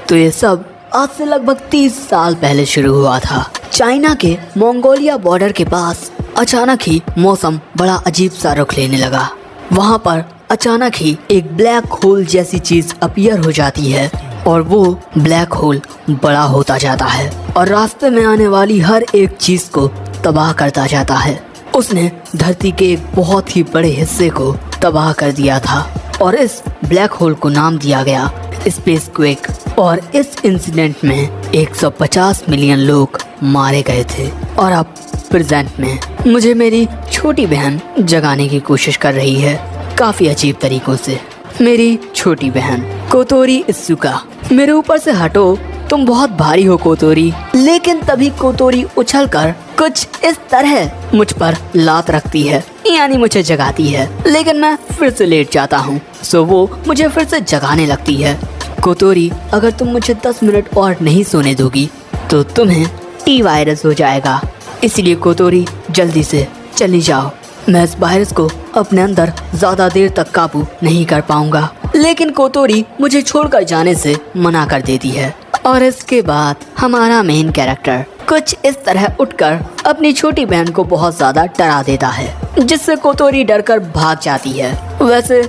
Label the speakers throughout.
Speaker 1: तो ये सब आज से लगभग 30 साल पहले शुरू हुआ था। चाइना के मंगोलिया बॉर्डर के पास अचानक ही मौसम बड़ा अजीब सा रुख लेने लगा। वहाँ पर अचानक ही एक ब्लैक होल जैसी चीज अपीयर हो जाती है और वो ब्लैक होल बड़ा होता जाता है और रास्ते में आने वाली हर एक चीज को तबाह करता जाता है। उसने धरती के एक बहुत ही बड़े हिस्से को तबाह कर दिया था और इस ब्लैक होल को नाम दिया गया स्पेस क्वेक। और इस इंसिडेंट में 150 मिलियन लोग मारे गए थे। और अब प्रेजेंट में मुझे मेरी छोटी बहन जगाने की कोशिश कर रही है काफी अजीब तरीकों से। मेरी छोटी बहन कोतोरी इत्सुका, मेरे ऊपर से हटो, तुम बहुत भारी हो कोतोरी। लेकिन तभी कोतोरी उछलकर कुछ इस तरह मुझ पर लात रखती है, यानी मुझे जगाती है। लेकिन मैं फिर से लेट जाता हूँ, सो वो मुझे फिर से जगाने लगती है। कोतोरी, अगर तुम मुझे 10 मिनट और नहीं सोने दोगी तो तुम्हें टी वायरस हो जाएगा, इसलिए कोतोरी जल्दी से चली जाओ। मैं इस वायरस को अपने अंदर ज्यादा देर तक काबू नहीं कर पाऊंगा। लेकिन कोतोरी मुझे छोड़कर जाने से मना कर देती है। और इसके बाद हमारा मेन कैरेक्टर कुछ इस तरह उठकर अपनी छोटी बहन को बहुत ज्यादा डरा देता है, जिससे कोतोरी डरकर भाग जाती है। वैसे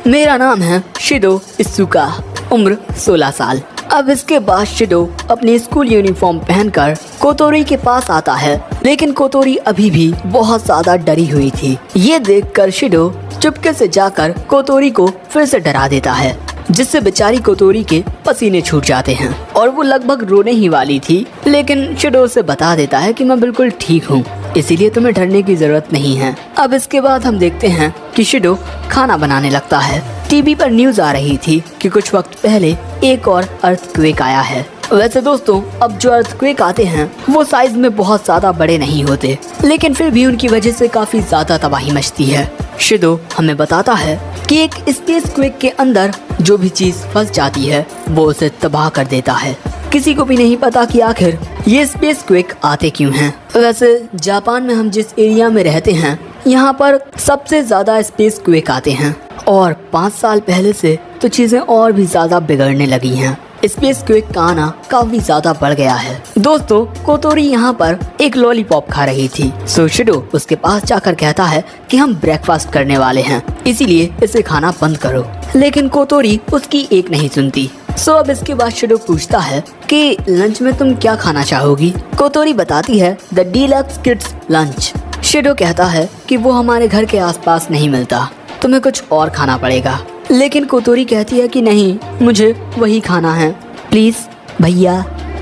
Speaker 1: मेरा नाम है शिडो इत्सुका, उम्र 16 साल। अब इसके बाद शिडो अपनी स्कूल यूनिफॉर्म पहनकर कोतोरी के पास आता है, लेकिन कोतोरी अभी भी बहुत ज्यादा डरी हुई थी। ये देखकर शिडो चुपके से जाकर कोतोरी को फिर से डरा देता है, जिससे बेचारी कोतोरी के पसीने छूट जाते हैं और वो लगभग रोने ही वाली थी। लेकिन शिडो उसे बता देता है कि मैं बिल्कुल ठीक हूँ, इसीलिए तुम्हें डरने की जरूरत नहीं है। अब इसके बाद हम देखते हैं कि शिडो खाना बनाने लगता है। टीवी पर न्यूज आ रही थी कि कुछ वक्त पहले एक और अर्थक्वेक आया है। वैसे दोस्तों, अब जो अर्थक्वेक आते हैं वो साइज में बहुत ज्यादा बड़े नहीं होते, लेकिन फिर भी उनकी वजह से काफी ज्यादा तबाही मचती है। शिडो हमें बताता है कि एक स्पेस क्वेक के अंदर जो भी चीज फंस जाती है वो उसे तबाह कर देता है। किसी को भी नहीं पता कि आखिर ये स्पेस क्वेक आते क्यों हैं। वैसे जापान में हम जिस एरिया में रहते हैं यहाँ पर सबसे ज्यादा स्पेस क्वेक आते हैं और 5 साल पहले से तो चीजें और भी ज्यादा बिगड़ने लगी हैं। स्पेस क्वेक का आना काफी ज्यादा बढ़ गया है। दोस्तों, कोतोरी यहाँ पर एक लॉलीपॉप खा रही थी, सो शिडो उसके पास जाकर कहता है कि हम ब्रेकफास्ट करने वाले हैं, इसीलिए इसे खाना बंद करो। लेकिन कोतोरी उसकी एक नहीं सुनती। सो अब इसके बाद शिडो पूछता है कि लंच में तुम क्या खाना चाहोगी। कोतोरी बताती है द डीलक्स किड्स लंच। शिडो कहता है कि वो हमारे घर के आसपास नहीं मिलता, तुम्हें कुछ और खाना पड़ेगा। लेकिन कोतोरी कहती है कि नहीं, मुझे वही खाना है, प्लीज भैया।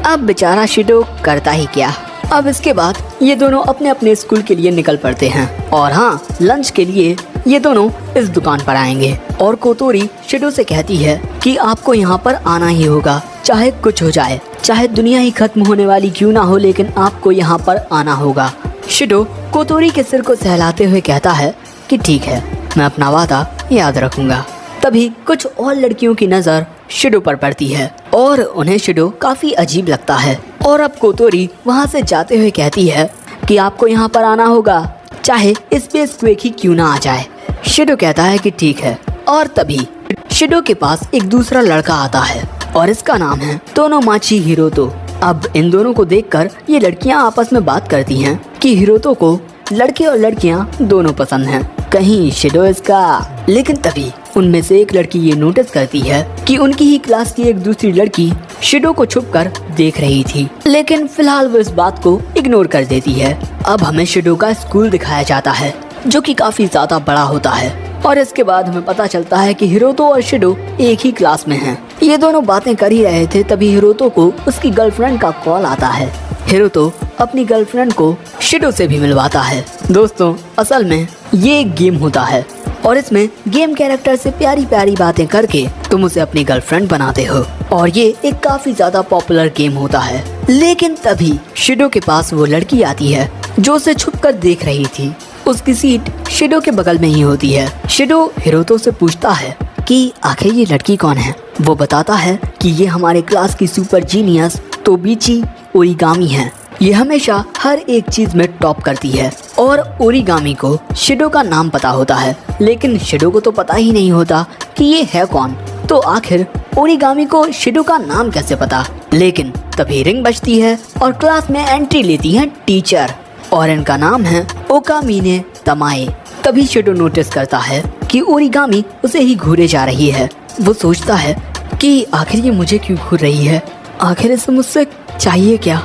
Speaker 1: अब बेचारा शिडो करता ही क्या। अब इसके बाद ये दोनों अपने अपने स्कूल के लिए निकल पड़ते हैं और हाँ, लंच के लिए ये दोनों इस दुकान पर आएंगे। और कोतोरी शिडो से कहती है कि आपको यहाँ पर आना ही होगा, चाहे कुछ हो जाए, चाहे दुनिया ही खत्म होने वाली क्यों ना हो, लेकिन आपको यहाँ पर आना होगा। शिडो कोतोरी के सिर को सहलाते हुए कहता है कि ठीक है, मैं अपना वादा याद रखूंगा। तभी कुछ और लड़कियों की नजर शिडो पर पड़ती है और उन्हें शिडो काफी अजीब लगता है। और अब कोतोरी वहाँ से जाते हुए कहती है कि आपको यहाँ पर आना होगा, चाहे स्पेस क्वेक ही क्यों ना आ जाए। शिडो कहता है कि ठीक है। और तभी शिडो के पास एक दूसरा लड़का आता है और इसका नाम है तोनोमाची हिरोतो। अब इन दोनों को देखकर ये लड़कियां आपस में बात करती हैं कि हिरोतो को लड़के और लड़कियां दोनों पसंद हैं, कहीं शिडो इसका। लेकिन तभी उनमें से एक लड़की ये नोटिस करती है कि उनकी ही क्लास की एक दूसरी लड़की शिडो को छुपकर देख रही थी, लेकिन फिलहाल वो इस बात को इग्नोर कर देती है। अब हमें शिडो का स्कूल दिखाया जाता है जो कि काफी ज्यादा बड़ा होता है और इसके बाद हमें पता चलता है कि हिरोतो और शिडो एक ही क्लास में हैं। ये दोनों बातें कर ही रहे थे, तभी हिरोतो को उसकी गर्लफ्रेंड का कॉल आता है। हिरोतो अपनी गर्लफ्रेंड को शिडो से भी मिलवाता है। दोस्तों, असल में ये एक गेम होता है और इसमें गेम कैरेक्टर से प्यारी प्यारी बातें करके तुम उसे अपनी गर्लफ्रेंड बनाते हो और ये एक काफी ज्यादा पॉपुलर गेम होता है। लेकिन तभी शिडो के पास वो लड़की आती है जो उसे छुपकर देख रही थी। उसकी सीट शिडो के बगल में ही होती है। शिडो हिरोतो से पूछता है कि आखिर ये लड़की कौन है। वो बताता है कि ये हमारे क्लास की सुपर जीनियस तोबीची ओरिगामी है। ये हमेशा हर एक चीज में टॉप करती है और ओरिगामी को शिडो का नाम पता होता है, लेकिन शिडो को तो पता ही नहीं होता कि ये है कौन। तो आखिर ओरिगामी को शिडो का नाम कैसे पता। लेकिन तभी रिंग बजती है और क्लास में एंट्री लेती हैं टीचर और इनका नाम है ओकामिने तमाए। तभी शिडो नोटिस करता है कि ओरिगामी उसे ही घूरे जा रही है। वो सोचता है कि आखिर ये मुझे क्यों घूर रही है, आखिर इसे मुझसे चाहिए क्या।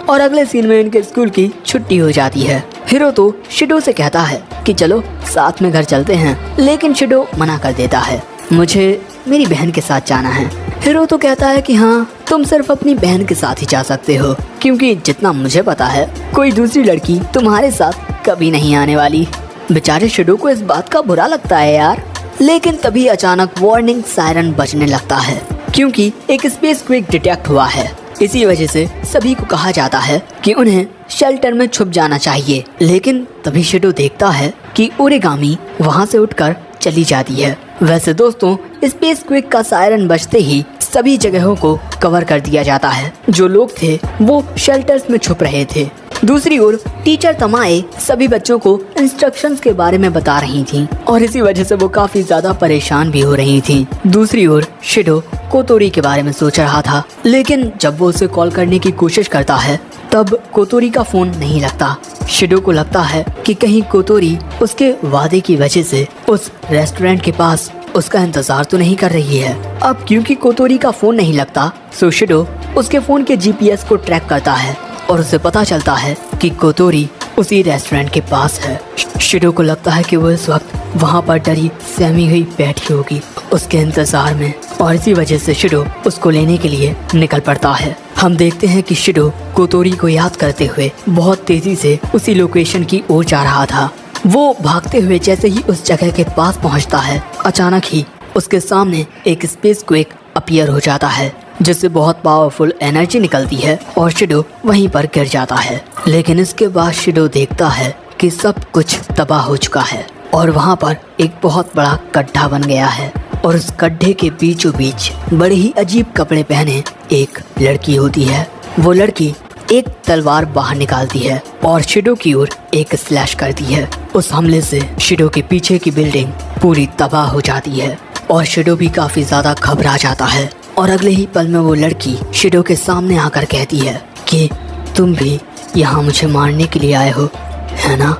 Speaker 1: और अगले सीन में इनके स्कूल की छुट्टी हो जाती है। हिरोतो शिडो से कहता है कि चलो साथ में घर चलते हैं, लेकिन शिडो मना कर देता है, मुझे मेरी बहन के साथ जाना है। हिरोतो कहता है कि हाँ, तुम सिर्फ अपनी बहन के साथ ही जा सकते हो, क्योंकि जितना मुझे पता है कोई दूसरी लड़की तुम्हारे साथ कभी नहीं आने वाली। बेचारे शिडो को इस बात का बुरा लगता है यार। लेकिन तभी अचानक वार्निंग सायरन बजने लगता है, क्योंकि एक स्पेस क्विक डिटेक्ट हुआ है। इसी वजह से सभी को कहा जाता है कि उन्हें शेल्टर में छुप जाना चाहिए। लेकिन तभी शिडो देखता है कि ओरिगामी वहां से उठकर चली जाती है। वैसे दोस्तों, स्पेस क्विक का सायरन बजते ही सभी जगहों को कवर कर दिया जाता है। जो लोग थे वो शेल्टर्स में छुप रहे थे। दूसरी ओर टीचर तमाए सभी बच्चों को इंस्ट्रक्शंस के बारे में बता रही थीं और इसी वजह से वो काफी ज्यादा परेशान भी हो रही थीं। दूसरी ओर शिडो कोतोरी के बारे में सोच रहा था, लेकिन जब वो उसे कॉल करने की कोशिश करता है तब कोतोरी का फोन नहीं लगता। शिडो को लगता है कि कहीं कोतोरी उसके वादे की वजह से उस रेस्टोरेंट के पास उसका इंतजार तो नहीं कर रही है। अब क्योंकि कोतोरी का फोन नहीं लगता, सो शिडो उसके फोन के जीपीएस को ट्रैक करता है और उसे पता चलता है कि कोतोरी उसी रेस्टोरेंट के पास है। शिडो को लगता है कि वो इस वक्त वहाँ पर डरी सहमी हुई बैठी होगी उसके इंतजार में, और इसी वजह से शिडो उसको लेने के लिए निकल पड़ता है। हम देखते हैं कि शिडो कोतोरी को याद करते हुए बहुत तेजी से उसी लोकेशन की ओर जा रहा था। वो भागते हुए जैसे ही उस जगह के पास पहुंचता है, अचानक ही उसके सामने एक स्पेस क्विक अपीयर हो जाता है, जिससे बहुत पावरफुल एनर्जी निकलती है और शिडो वहीं पर गिर जाता है। लेकिन इसके बाद शिडो देखता है कि सब कुछ तबाह हो चुका है और वहाँ पर एक बहुत बड़ा गड्ढा बन गया है और उस गड्ढे के बीचों बीच बड़े ही अजीब कपड़े पहने एक लड़की होती है। वो लड़की एक तलवार बाहर निकालती है और शिडो की ओर एक स्लैश करती है। उस हमले से शिडो के पीछे की बिल्डिंग पूरी तबाह हो जाती है और शिडो भी काफी ज्यादा घबरा जाता है। और अगले ही पल में वो लड़की शिडो के सामने आकर कहती है कि तुम भी यहाँ मुझे मारने के लिए आए हो, है ना?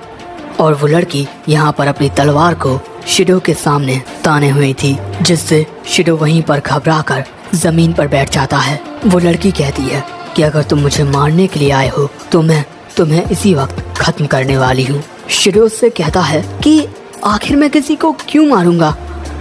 Speaker 1: और वो लड़की यहाँ पर अपनी तलवार को शिडो के सामने ताने हुई थी, जिससे शिडो वहीं पर घबराकर जमीन पर बैठ जाता है। वो लड़की कहती है कि अगर तुम मुझे मारने के लिए आए हो तो मैं तुम्हें इसी वक्त खत्म करने वाली हूँ। शिडो उससे कहता है कि आखिर मैं किसी को क्यों मारूंगा,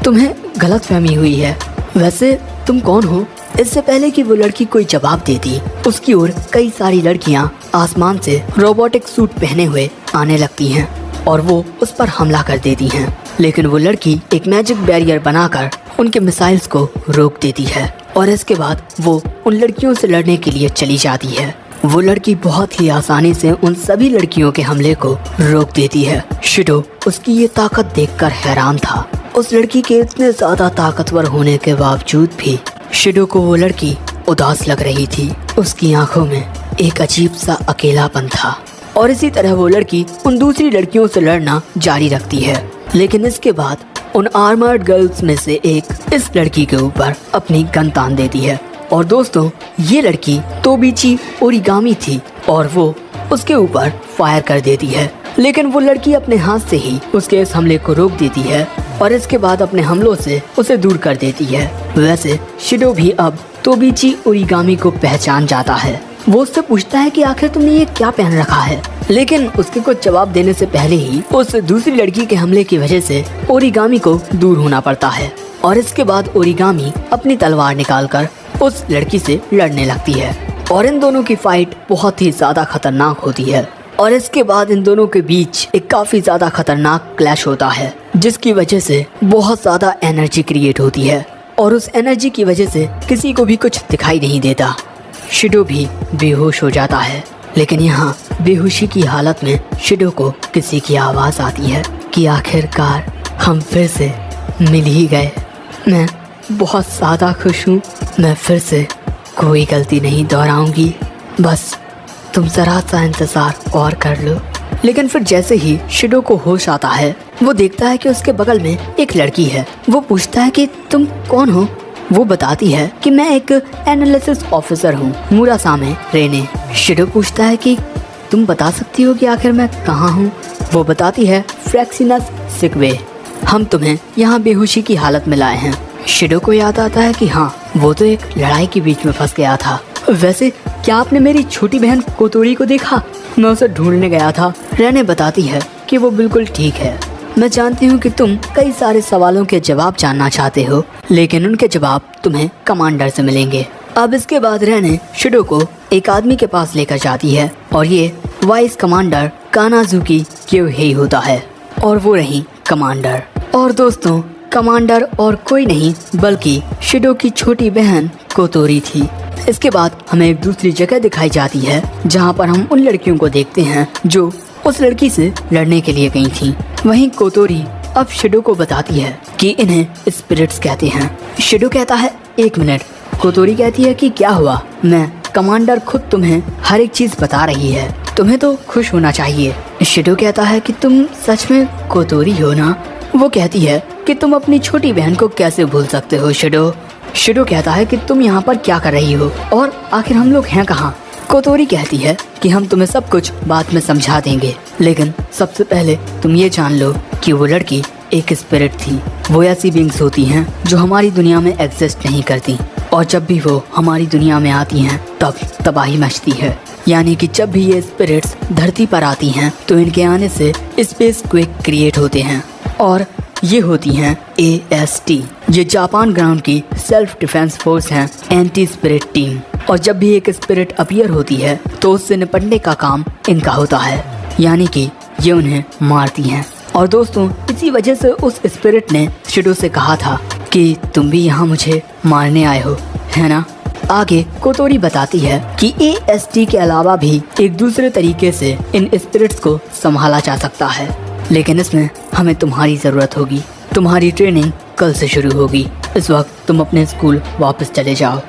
Speaker 1: तुम्हें गलतफहमी हुई है। वैसे तुम कौन हो? इससे पहले कि वो लड़की कोई जवाब देती, उसकी ओर कई सारी लड़कियां आसमान से रोबोटिक सूट पहने हुए आने लगती हैं और वो उस पर हमला कर देती हैं। लेकिन वो लड़की एक मैजिक बैरियर बनाकर उनके मिसाइल्स को रोक देती है और इसके बाद वो उन लड़कियों से लड़ने के लिए चली जाती है। वो लड़की बहुत ही आसानी से उन सभी लड़कियों के हमले को रोक देती है। शिडो उसकी ये ताकत देखकर हैरान था। उस लड़की के इतने ज्यादा ताकतवर होने के बावजूद भी शिडो को वो लड़की उदास लग रही थी। उसकी आंखों में एक अजीब सा अकेलापन था और इसी तरह वो लड़की उन दूसरी लड़कियों से लड़ना जारी रखती है। लेकिन इसके बाद उन आर्मर्ड गर्ल्स में से एक इस लड़की के ऊपर अपनी गन तान देती है। और दोस्तों, ये लड़की तोबिची ओरिगामी थी और वो उसके ऊपर फायर कर देती है। लेकिन वो लड़की अपने हाथ से ही उसके इस हमले को रोक देती है और इसके बाद अपने हमलों से उसे दूर कर देती है। वैसे शिडो भी अब तोबिची ओरिगामी को पहचान जाता है। वो उससे पूछता है कि आखिर तुमने ये क्या पहन रखा है, लेकिन उसके कुछ जवाब देने से पहले ही उस दूसरी लड़की के हमले की वजह से ओरिगामी को दूर होना पड़ता है। और इसके बाद ओरिगामी अपनी तलवार निकालकर उस लड़की से लड़ने लगती है और इन दोनों की फाइट बहुत ही ज्यादा खतरनाक होती है। और इसके बाद इन दोनों के बीच एक काफी ज्यादा खतरनाक क्लैश होता है, जिसकी वजह से बहुत ज्यादा एनर्जी क्रिएट होती है और उस एनर्जी की वजह से किसी को भी कुछ दिखाई नहीं देता। शिडो भी बेहोश हो जाता है। लेकिन यहाँ बेहोशी की हालत में शिडो को किसी की आवाज आती है कि आखिरकार हम फिर से मिल ही गए। मैं बहुत ज़्यादा खुश हूँ। मैं फिर से कोई गलती नहीं दोहराऊंगी, बस तुम ज़रा सा इंतज़ार और कर लो। लेकिन फिर जैसे ही शिडो को होश आता है, वो देखता है कि उसके बगल में एक लड़की है। वो पूछता है कि तुम कौन हो वो बताती है कि मैं एक एनालिसिस ऑफिसर हूँ, मुरासामे रेने। शिडो पूछता है कि तुम बता सकती हो कि आखिर मैं कहाँ हूँ? वो बताती है फ्रैक्सिनस सिकवे, हम तुम्हें यहाँ बेहोशी की हालत में लाए हैं। शिडो को याद आता है कि हाँ, वो तो एक लड़ाई के बीच में फंस गया था। वैसे क्या आपने मेरी छोटी बहन कोतोरी को देखा? मैं उसे ढूंढने गया था। रेने बताती है कि वो बिल्कुल ठीक है। मैं जानती हूँ कि तुम कई सारे सवालों के जवाब जानना चाहते हो, लेकिन उनके जवाब तुम्हें कमांडर से मिलेंगे। अब इसके बाद रेने शिडो को एक आदमी के पास लेकर जाती है और ये वाइस कमांडर कानाजुकी क्योहेई होता है और वो रही कमांडर। और दोस्तों, कमांडर और कोई नहीं बल्कि शिडो की छोटी बहन कोतोरी थी। इसके बाद हमें एक दूसरी जगह दिखाई जाती है जहाँ पर हम उन लड़कियों को देखते हैं जो उस लड़की से लड़ने के लिए गई थी। वहीं कोतोरी अब शिडो को बताती है कि इन्हें स्पिरिट्स कहते हैं। शिडो कहता है 1 मिनट। कोतोरी कहती है कि क्या हुआ? मैं कमांडर खुद तुम्हें हर एक चीज बता रही है, तुम्हें तो खुश होना चाहिए। शिडो कहता है कि तुम सच में कोतोरी हो ना? वो कहती है कि तुम अपनी छोटी बहन को कैसे भूल सकते हो शिडो? शिडो कहता है कि तुम यहाँ पर क्या कर रही हो और आखिर हम लोग हैं कहाँ? कोतोरी कहती है कि हम तुम्हें सब कुछ बाद में समझा देंगे, लेकिन सबसे पहले तुम ये जान लो कि वो लड़की एक स्पिरिट थी। वो ऐसी बीइंग्स होती हैं जो हमारी दुनिया में एग्जिस्ट नहीं करती, और जब भी वो हमारी दुनिया में आती हैं तब तबाही मचती है। यानी कि जब भी ये स्पिरिट्स धरती पर आती हैं तो इनके आने से स्पेस क्वेक क्रिएट होते हैं, और ये होती हैं AST। ये जापान ग्राउंड की सेल्फ डिफेंस फोर्स हैं, एंटी स्पिरिट टीम। और जब भी एक स्पिरिट अपीयर होती है तो उससे निपटने का काम इनका होता है, यानी कि ये उन्हें मारती हैं। और दोस्तों, इसी वजह से उस स्पिरिट ने शिडो से कहा था कि तुम भी यहाँ मुझे मारने आए हो, है ना? आगे कोतोरी बताती है कि AST के अलावा भी एक दूसरे तरीके से इन स्पिरिट्स को संभाला जा सकता है, लेकिन इसमें हमें तुम्हारी जरूरत होगी। तुम्हारी ट्रेनिंग कल से शुरू होगी। इस वक्त तुम अपने स्कूल वापस चले जाओ।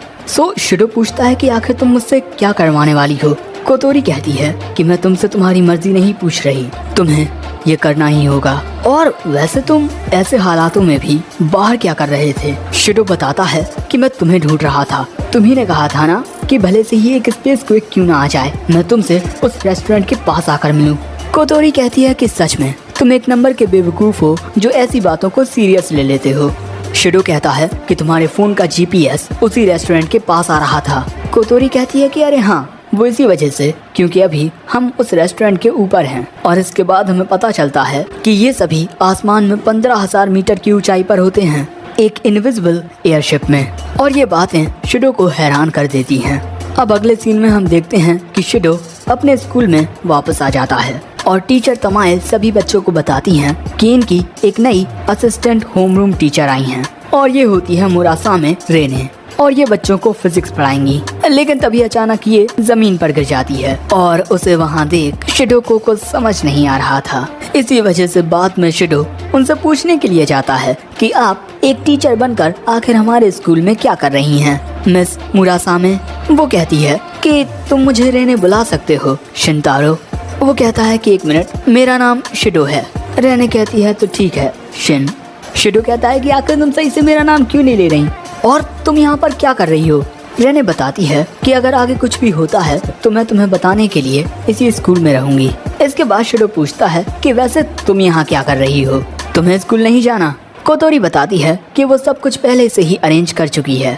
Speaker 1: शिडो पूछता है कि आखिर तुम मुझसे क्या करवाने वाली हो? कोतोरी कहती है कि मैं तुमसे तुम्हारी मर्जी नहीं पूछ रही, तुम्हें ये करना ही होगा। और वैसे तुम ऐसे हालातों में भी बाहर क्या कर रहे थे? शिडो बताता है कि मैं तुम्हें ढूंढ रहा था। तुम्ही ने कहा था ना कि भले से ही एक स्पेस क्वेक क्यों ना आ जाए, मैं तुमसे उस रेस्टोरेंट के पास आकर मिलूं। कोतोरी कहती है कि सच में तुम एक नंबर के बेवकूफ हो जो ऐसी बातों को सीरियस ले लेते हो। शिडो कहता है कि तुम्हारे फोन का GPS उसी रेस्टोरेंट के पास आ रहा था। कोतोरी कहती है कि अरे हाँ, वो इसी वजह से क्योंकि अभी हम उस रेस्टोरेंट के ऊपर हैं। और इसके बाद हमें पता चलता है कि ये सभी आसमान में 15,000 मीटर की ऊंचाई पर होते हैं, एक इनविजिबल एयरशिप में। और ये बातें शिडो को हैरान कर देती हैं। अब अगले सीन में हम देखते हैं कि शिडो अपने स्कूल में वापस आ जाता है और टीचर तमाए सभी बच्चों को बताती हैं कि इनकी एक नई असिस्टेंट होमरूम टीचर आई हैं, और ये होती है मुरासामे रेने, और ये बच्चों को फिजिक्स पढ़ाएंगी। लेकिन तभी अचानक ये जमीन पर गिर जाती है और उसे वहाँ देख शिडो को कुछ समझ नहीं आ रहा था। इसी वजह से बाद में शिडो उनसे पूछने के लिए जाता है कि आप एक टीचर बनकर आखिर हमारे स्कूल में क्या कर रही हैं, मिस मुरासामे? वो कहती है कि तुम मुझे रेने बुला सकते हो, शिनतारो। वो कहता है कि 1 मिनट, मेरा नाम शिडो है। रेने कहती है तो ठीक है शिन। शिडो कहता है कि आखिर तुम सही से मेरा नाम क्यों नहीं ले रही और तुम यहाँ पर क्या कर रही हो? रेने बताती है कि अगर आगे कुछ भी होता है तो मैं तुम्हें बताने के लिए इसी स्कूल में रहूंगी। इसके बाद शिडो पूछता है कि वैसे तुम यहाँ क्या कर रही हो, तुम्हें स्कूल नहीं जाना? कोतोरी बताती है कि वो सब कुछ पहले से ही अरेंज कर चुकी है।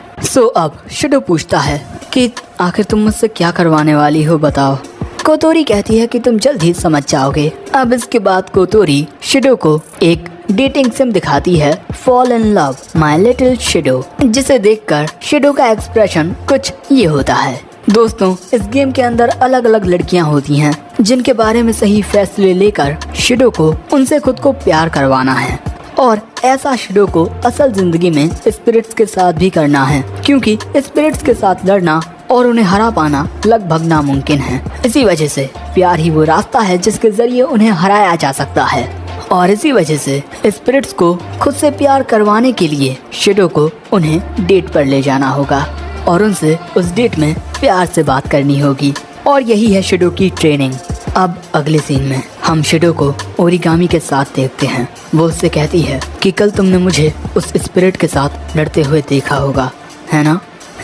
Speaker 1: अब शिडो पूछता है कि आखिर तुम मुझसे क्या करवाने वाली हो, बताओ। कोतोरी कहती है कि तुम जल्द ही समझ जाओगे। अब इसके बाद कोतोरी शिडो को एक डेटिंग सिम दिखाती है, fall in love my little Shido, जिसे देखकर शिडो का एक्सप्रेशन कुछ ये होता है। दोस्तों, इस गेम के अंदर अलग अलग लड़कियां होती हैं जिनके बारे में सही फैसले लेकर शिडो को उनसे खुद को प्यार करवाना है, और ऐसा शिडो को असल जिंदगी में स्पिरिट्स के साथ भी करना है, क्योंकि स्पिरिट्स के साथ लड़ना और उन्हें हरा पाना लगभग नामुमकिन है। इसी वजह से प्यार ही वो रास्ता है जिसके जरिए उन्हें हराया जा सकता है, और इसी वजह से स्पिरिट्स को खुद से प्यार करवाने के लिए शिडो को उन्हें डेट पर ले जाना होगा और उनसे उस डेट में प्यार से बात करनी होगी। और यही है शिडो की ट्रेनिंग। अब अगले सीन में हम शिडो को ओरिगामी के साथ देखते हैं। वो उससे कहती है कि कल तुमने मुझे उस स्पिरिट के साथ लड़ते हुए देखा होगा, है ना?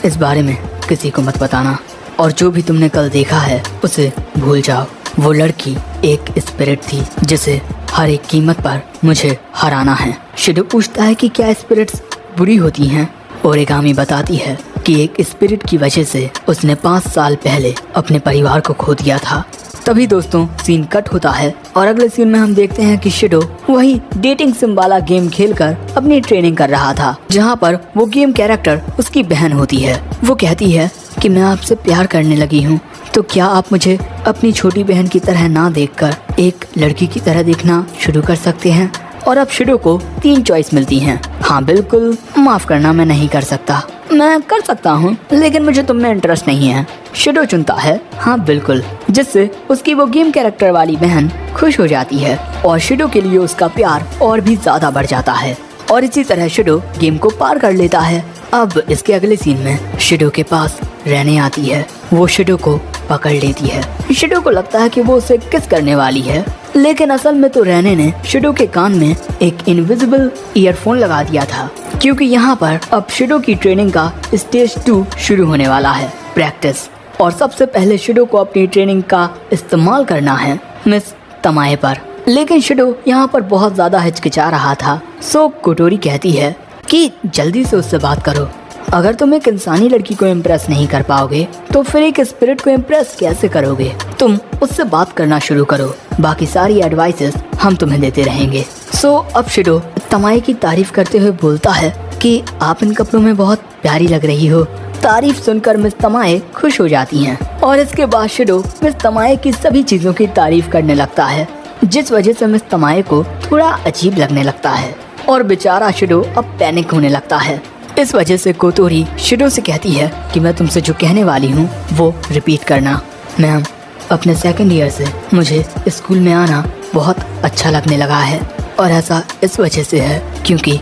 Speaker 1: इस बारे में किसी को मत बताना, और जो भी तुमने कल देखा है उसे भूल जाओ। वो लड़की एक स्पिरिट थी जिसे हर एक कीमत पर मुझे हराना है। शिडो पूछता है कि क्या स्पिरिट्स बुरी होती हैं? ओरिगामी बताती है कि एक स्पिरिट की वजह से उसने 5 साल पहले अपने परिवार को खो दिया था। तभी दोस्तों सीन कट होता है और अगले सीन में हम देखते हैं कि शिडो वही डेटिंग सिम वाला गेम खेलकर अपनी ट्रेनिंग कर रहा था, जहां पर वो गेम कैरेक्टर उसकी बहन होती है। वो कहती है कि मैं आपसे प्यार करने लगी हूँ, तो क्या आप मुझे अपनी छोटी बहन की तरह ना देखकर एक लड़की की तरह देखना शुरू कर सकते हैं? और अब शिडो को 3 चॉइस मिलती हैं। हाँ बिल्कुल, माफ करना मैं नहीं कर सकता, मैं कर सकता हूँ लेकिन मुझे तुम में इंटरेस्ट नहीं है। शिडो चुनता है हाँ बिल्कुल, जिससे उसकी वो गेम कैरेक्टर वाली बहन खुश हो जाती है और शिडो के लिए उसका प्यार और भी ज्यादा बढ़ जाता है और इसी तरह शिडो गेम को पार कर लेता है। अब इसके अगले सीन में शिडो के पास रहने आती है। वो शिडो को पकड़ लेती है। शिडो को लगता है कि वो उसे किस करने वाली है, लेकिन असल में तो रहने ने शिडो के कान में एक इनविजिबल ईयरफोन लगा दिया था, क्योंकि यहाँ पर अब शिडो की ट्रेनिंग का स्टेज 2 शुरू होने वाला है, प्रैक्टिस। और सबसे पहले शिडो को अपनी ट्रेनिंग का इस्तेमाल करना है मिस तमाए पर, लेकिन शिडो यहाँ पर बहुत ज्यादा हिचकिचा रहा था। सो कोटोरी कहती है कि जल्दी से उससे बात करो। अगर तुम एक इंसानी लड़की को इम्प्रेस नहीं कर पाओगे तो फिर एक स्पिरिट को इम्प्रेस कैसे करोगे? तुम उससे बात करना शुरू करो, बाकी सारी एडवाइसेस हम तुम्हें देते रहेंगे। सो अब शिडो तमाए की तारीफ करते हुए बोलता है कि आप इन कपड़ों में बहुत प्यारी लग रही हो। तारीफ सुनकर मिस तमाए खुश हो जाती हैं और इसके बाद शिडो मिस तमाए की सभी चीजों की तारीफ करने लगता है, जिस वजह से मिस तमाए को थोड़ा अजीब लगने लगता है और बेचारा शिडो अब पैनिक होने लगता है। इस वजह से कोतोरी शिडो से कहती है कि मैं तुमसे जो कहने वाली हूँ वो रिपीट करना। मैम, अपने 2nd ईयर से मुझे स्कूल में आना बहुत अच्छा लगने लगा है और ऐसा इस वजह से है क्योंकि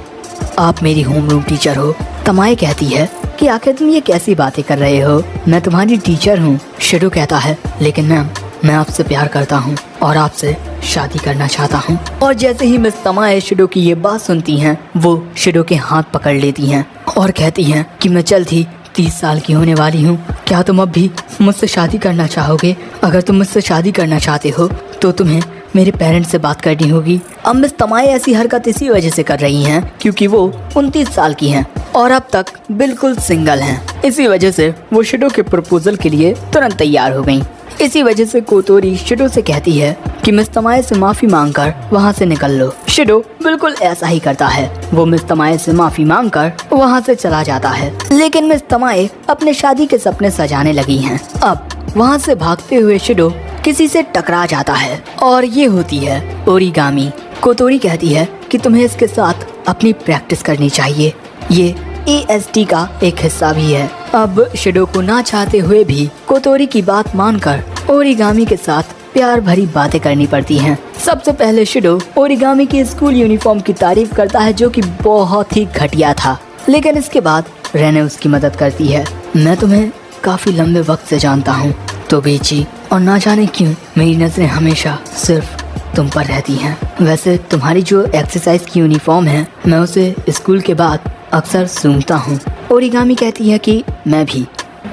Speaker 1: आप मेरी होमरूम टीचर हो। तमाए कहती है कि आखिर तुम ये कैसी बातें कर रहे हो, मैं तुम्हारी टीचर हूँ। शिडो कहता है लेकिन मैम, मैं आपसे प्यार करता हूँ और आपसे शादी करना चाहता हूँ। और जैसे ही मिस तमाए शिडो की ये बात सुनती हैं, वो शिडो के हाथ पकड़ लेती हैं और कहती हैं कि मैं जल्द ही 30 साल की होने वाली हूँ, क्या तुम अब भी मुझसे शादी करना चाहोगे? अगर तुम मुझसे शादी करना चाहते हो तो तुम्हें मेरे पेरेंट्स से बात करनी होगी। अब मिस तमाए ऐसी हरकत इसी वजह से कर रही हैं क्योंकि वो 29 साल की हैं और अब तक बिल्कुल सिंगल हैं। इसी वजह से वो शिडो के प्रपोजल के लिए तुरंत तैयार हो गयी। इसी वजह से कोतोरी शिडो से कहती है कि मिस तमाए से माफी मांगकर वहाँ से निकल लो। शिडो बिल्कुल ऐसा ही करता है, वो मिस तमाए से माफी मांगकर वहाँ से चला जाता है। लेकिन मिस तमाए अपने शादी के सपने सजाने लगी हैं। अब वहाँ से भागते हुए शिडो किसी से टकरा जाता है और ये होती है ओरिगामी। कोतोरी कहती है कि तुम्हें इसके साथ अपनी प्रैक्टिस करनी चाहिए, ये AST का एक हिस्सा भी है। अब शिडो को ना चाहते हुए भी कोतोरी की बात मानकर ओरिगामी के साथ प्यार भरी बातें करनी पड़ती हैं। सबसे पहले शिडो ओरिगामी की स्कूल यूनिफॉर्म की तारीफ करता है जो कि बहुत ही घटिया था, लेकिन इसके बाद रेने उसकी मदद करती है। मैं तुम्हें काफी लंबे वक्त से जानता हूँ तो बेची, और ना जाने क्यों मेरी नजरें हमेशा सिर्फ तुम पर रहती हैं। वैसे तुम्हारी जो एक्सरसाइज की यूनिफॉर्म है, मैं उसे स्कूल के बाद अक्सर सूंघता हूँ। ओरिगामी कहती है कि मैं भी।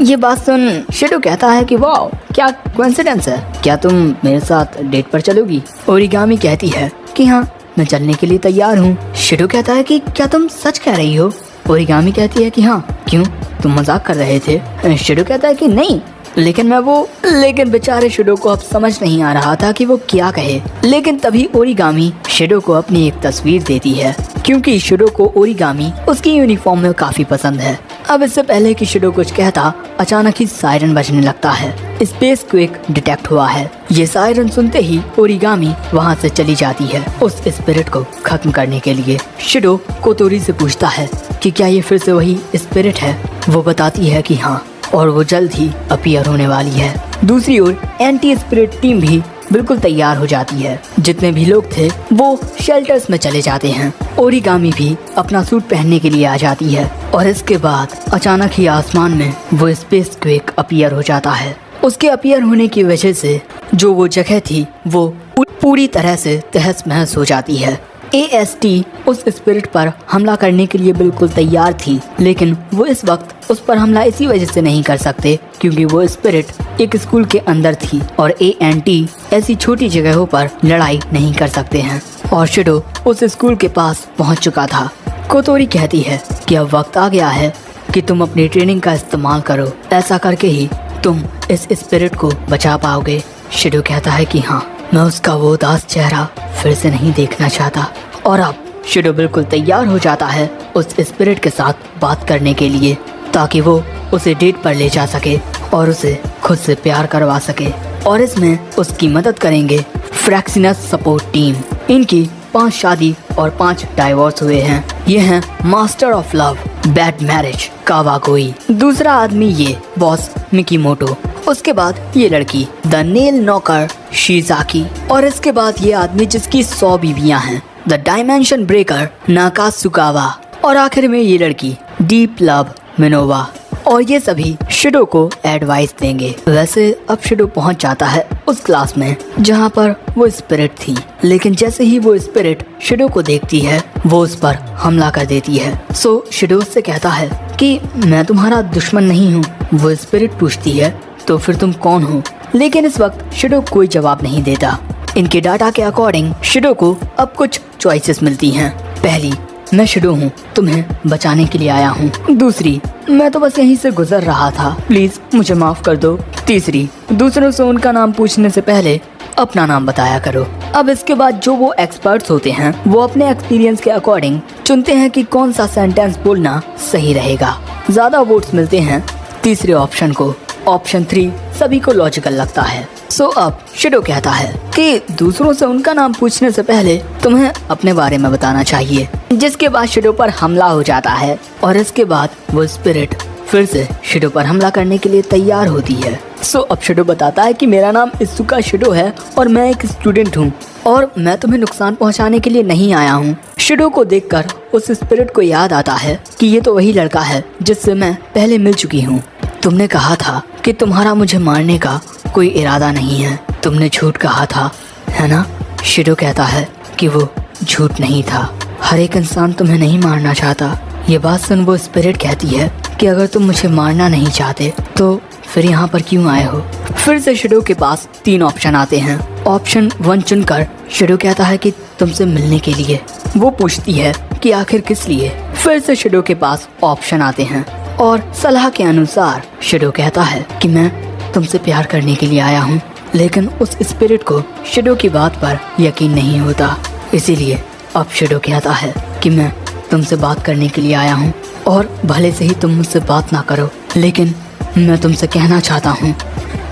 Speaker 1: ये बात सुन शिडो कहता है कि वाह, क्या कोइंसिडेंस है, क्या तुम मेरे साथ डेट पर चलोगी? ओरिगामी कहती है कि हाँ, मैं चलने के लिए तैयार हूँ। शिडो कहता है कि क्या तुम सच कह रही हो? ओरिगामी कहती है कि हाँ, क्यों, तुम मजाक कर रहे थे? शिडो कहता है कि नहीं, लेकिन बेचारे शिडो को अब समझ नहीं आ रहा था कि वो क्या कहे। लेकिन तभी ओरिगामी शिडो को अपनी एक तस्वीर देती है क्योंकि शिडो को ओरिगामी उसकी यूनिफॉर्म में काफी पसंद है। अब इससे पहले कि शिडो कुछ कहता, अचानक ही सायरन बजने लगता है। स्पेस क्वेक डिटेक्ट हुआ है। ये सायरन सुनते ही ओरिगामी वहाँ से चली जाती है उस स्पिरिट को खत्म करने के लिए। शिडो कोतोरी से पूछता है कि क्या ये फिर से वही स्पिरिट है? वो बताती है कि हाँ, और वो जल्द ही अपीयर होने वाली है। दूसरी ओर एंटी स्पिरिट टीम भी बिल्कुल तैयार हो जाती है। जितने भी लोग थे वो शेल्टर्स में चले जाते हैं। ओरिगामी भी अपना सूट पहनने के लिए आ जाती है और इसके बाद अचानक ही आसमान में वो स्पेस क्वेक अपीयर हो जाता है। उसके अपीयर होने की वजह से जो वो जगह थी वो पूरी तरह से तहस महस हो जाती है। AST उस स्पिरिट पर हमला करने के लिए बिल्कुल तैयार थी, लेकिन वो इस वक्त उस पर हमला इसी वजह से नहीं कर सकते क्योंकि वो स्पिरिट एक स्कूल के अंदर थी और ANT ऐसी छोटी जगहों पर लड़ाई नहीं कर सकते हैं। और शिडो उस स्कूल के पास पहुंच चुका था। कोतोरी कहती है कि अब वक्त आ गया है कि तुम अपनी ट्रेनिंग का इस्तेमाल करो, ऐसा करके ही तुम इस स्पिरिट को बचा पाओगे। शिडो कहता है कि हाँ, मैं उसका वो उदास चेहरा फिर से नहीं देखना चाहता। और अब शिडो बिल्कुल तैयार हो जाता है उस स्पिरिट के साथ बात करने के लिए, ताकि वो उसे डेट पर ले जा सके और उसे खुद से प्यार करवा सके। और इसमें उसकी मदद करेंगे फ्रैक्सिनस सपोर्ट टीम। इनकी 5 शादी और 5 डाइवोर्स हुए हैं। ये हैं master of love, bad marriage, Kawagoe. दूसरा आदमी ये बॉस मिकीमोटो। उसके बाद ये लड़की द नेल नॉकर शिजाकी। और इसके बाद ये आदमी जिसकी 100 बीवियां हैं, द डायमेंशन ब्रेकर नाकासुकावा। और आखिर में ये लड़की डीप लव मिनोवा। और ये सभी शिडो को एडवाइस देंगे। वैसे अब शिडो पहुंच जाता है उस क्लास में जहां पर वो स्पिरिट थी, लेकिन जैसे ही वो स्पिरिट शिडो को देखती है वो उस पर हमला कर देती है। सो शिडो उससे कहता है कि मैं तुम्हारा दुश्मन नहीं हूँ। वो स्पिरिट पूछती है तो फिर तुम कौन हो, लेकिन इस वक्त शिडो कोई जवाब नहीं देता। इनके डाटा के अकॉर्डिंग शिडो को अब कुछ चॉइसेस मिलती हैं। पहली, मैं शिडो हूँ, तुम्हें बचाने के लिए आया हूँ। दूसरी, मैं तो बस यहीं से गुजर रहा था, प्लीज मुझे माफ कर दो। तीसरी, दूसरों से उनका नाम पूछने से पहले अपना नाम बताया करो। अब इसके बाद जो वो एक्सपर्ट्स होते हैं वो अपने एक्सपीरियंस के अकॉर्डिंग चुनते हैं कि कौन सा सेंटेंस बोलना सही रहेगा। ज्यादा वोट्स मिलते हैं तीसरे ऑप्शन को। ऑप्शन 3 सभी को लॉजिकल लगता है। सो अब शिडो कहता है कि दूसरों से उनका नाम पूछने से पहले तुम्हें अपने बारे में बताना चाहिए, जिसके बाद शिडो पर हमला हो जाता है। और इसके बाद वो स्पिरिट फिर से शिडो पर हमला करने के लिए तैयार होती है। सो अब शिडो बताता है कि मेरा नाम इत्सुका शिडो है और मैं एक स्टूडेंट हूँ और मैं तुम्हें नुकसान पहुँचाने के लिए नहीं आया हूँ। शिडो को देखकर उस स्पिरिट को याद आता है कि ये तो वही लड़का है जिससे मैं पहले मिल चुकी हूँ। तुमने कहा था कि तुम्हारा मुझे मारने का कोई इरादा नहीं है, तुमने झूठ कहा था, है ना? शिडो कहता है कि वो झूठ नहीं था, हर एक इंसान तुम्हें नहीं मारना चाहता। ये बात सुन वो स्पिरिट कहती है कि अगर तुम मुझे मारना नहीं चाहते तो फिर यहाँ पर क्यों आए हो? फिर से शिडो के पास 3 ऑप्शन आते हैं। ऑप्शन 1 चुनकर शिडो कहता है कि तुमसे मिलने के लिए। वो पूछती है कि आखिर किस लिए? फिर से शिडो के पास ऑप्शन आते हैं और सलाह के अनुसार शिडो कहता है कि मैं तुमसे प्यार करने के लिए आया हूँ। लेकिन उस स्पिरिट को शिडो की बात पर यकीन नहीं होता, इसीलिए अब शिडो कहता है कि मैं तुमसे बात करने के लिए आया हूँ और भले से ही तुम मुझसे बात ना करो, लेकिन मैं तुमसे कहना चाहता हूँ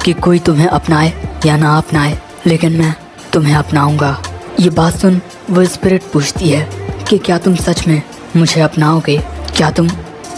Speaker 1: कि कोई तुम्हें अपनाए या ना अपनाए, लेकिन मैं तुम्हें अपनाऊंगा। ये बात सुन वो स्पिरिट पूछती है कि क्या तुम सच में मुझे अपनाओगे? क्या तुम